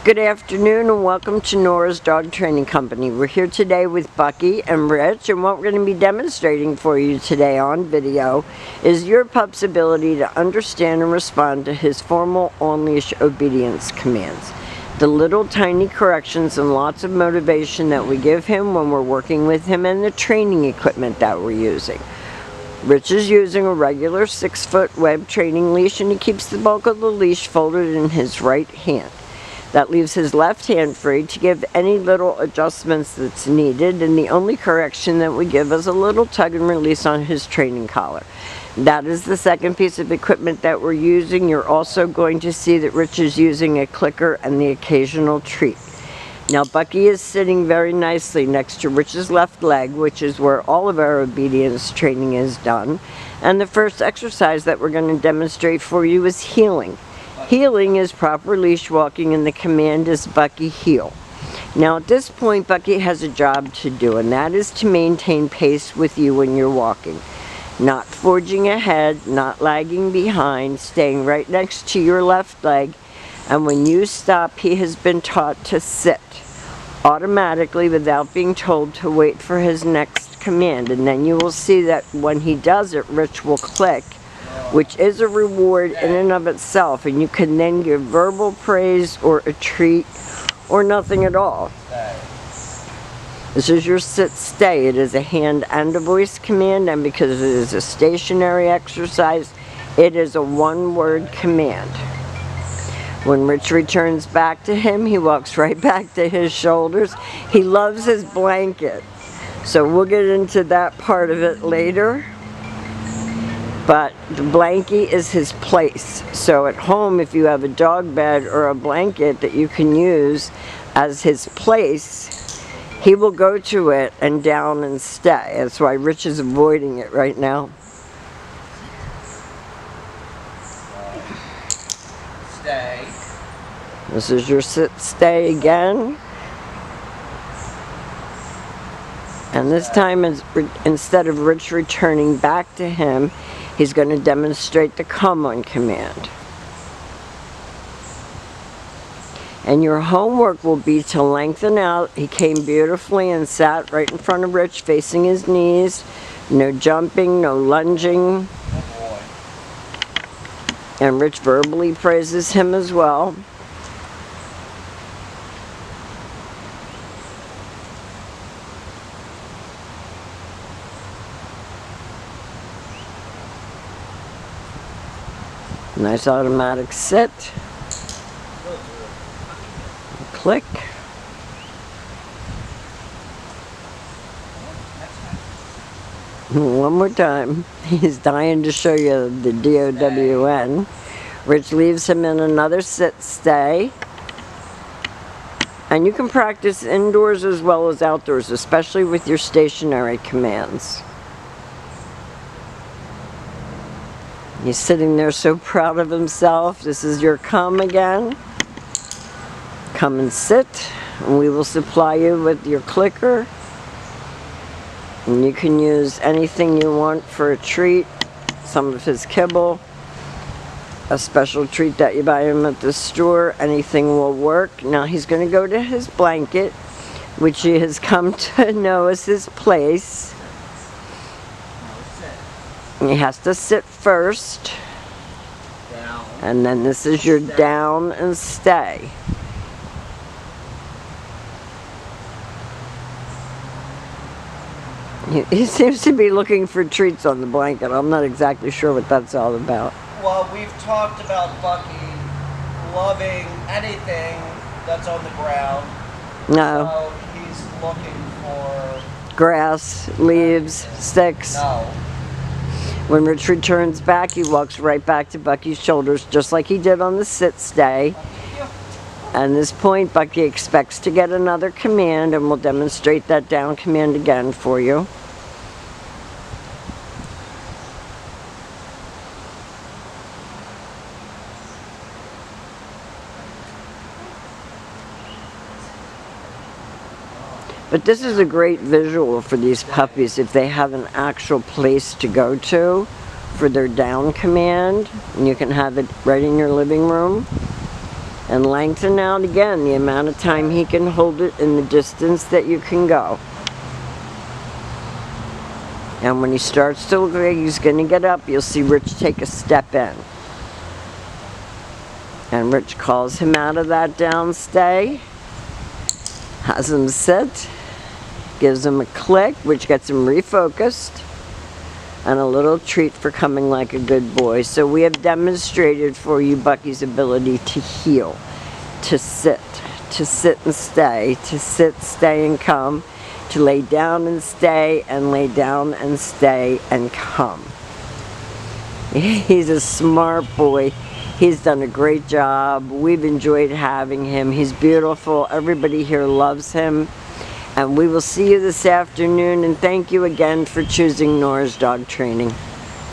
Good afternoon and welcome to Nora's Dog Training Company. We're here today with Bucky and Rich, and what we're going to be demonstrating for you today on video is your pup's ability to understand and respond to his formal on-leash obedience commands. The little tiny corrections and lots of motivation that we give him when we're working with him, and the training equipment that we're using. Rich is using a regular 6-foot web training leash, and he keeps the bulk of the leash folded in his right hand. That leaves his left hand free to give any little adjustments that's needed, and the only correction that we give is a little tug and release on his training collar. That is the second piece of equipment that we're using. You're also going to see that Rich is using a clicker and the occasional treat. Now Bucky is sitting very nicely next to Rich's left leg, which is where all of our obedience training is done. And the first exercise that we're going to demonstrate for you is heeling. Heeling is proper leash walking, and the command is Bucky heel. Now at this point Bucky has a job to do, and that is to maintain pace with you when you're walking. Not forging ahead, not lagging behind, staying right next to your left leg, and when you stop he has been taught to sit automatically without being told to wait for his next command. And then you will see that when he does it, Rich will click, which is a reward in and of itself, and you can then give verbal praise or a treat or nothing at all. This is your sit stay. It is a hand and a voice command, and because it is a stationary exercise, it is a one-word command. When Rich returns back to him, he walks right back to his shoulders. He loves his blanket, so we'll get into that part of it later. But the blankie is his place. So at home, if you have a dog bed or a blanket that you can use as his place, he will go to it and down and stay. That's why Rich is avoiding it right now. Stay. This is your sit stay again. And this time, instead of Rich returning back to him, he's going to demonstrate the come on command. And your homework will be to lengthen out. He came beautifully and sat right in front of Rich, facing his knees. No jumping, no lunging. And Rich verbally praises him as well. Nice automatic sit. Click. One more time. He's dying to show you the DOWN. Rich leaves him in another sit stay. And you can practice indoors as well as outdoors, especially with your stationary commands. He's sitting there so proud of himself. This is your come again. Come and sit, and we will supply you with your clicker. And you can use anything you want for a treat, some of his kibble, a special treat that you buy him at the store. Anything will work. Now he's going to go to his blanket, which he has come to know as his place. He has to sit first, Down. and then this is your down and stay. He seems to be looking for treats on the blanket. I'm not exactly sure what that's all about. Well, we've talked about Bucky loving anything that's on the ground. No. So he's looking for... Grass, leaves, sticks. No. When Rich returns back, he walks right back to Bucky's shoulders, just like he did on the sit stay. At this point, Bucky expects to get another command, and we'll demonstrate that down command again for you. But this is a great visual for these puppies if they have an actual place to go to for their down command. And you can have it right in your living room. And lengthen out again the amount of time he can hold it in the distance that you can go. And when he starts to look like he's going to get up, you'll see Rich take a step in. And Rich calls him out of that down stay, has him sit, gives him a click, which gets him refocused, and a little treat for coming like a good boy. So we have demonstrated for you Bucky's ability to heel, to sit and stay, to sit, stay, and come, to lay down and stay, and lay down and stay and come. He's a smart boy. He's done a great job. We've enjoyed having him. He's beautiful. Everybody here loves him. And we will see you this afternoon. And thank you again for choosing Nora's Dog Training.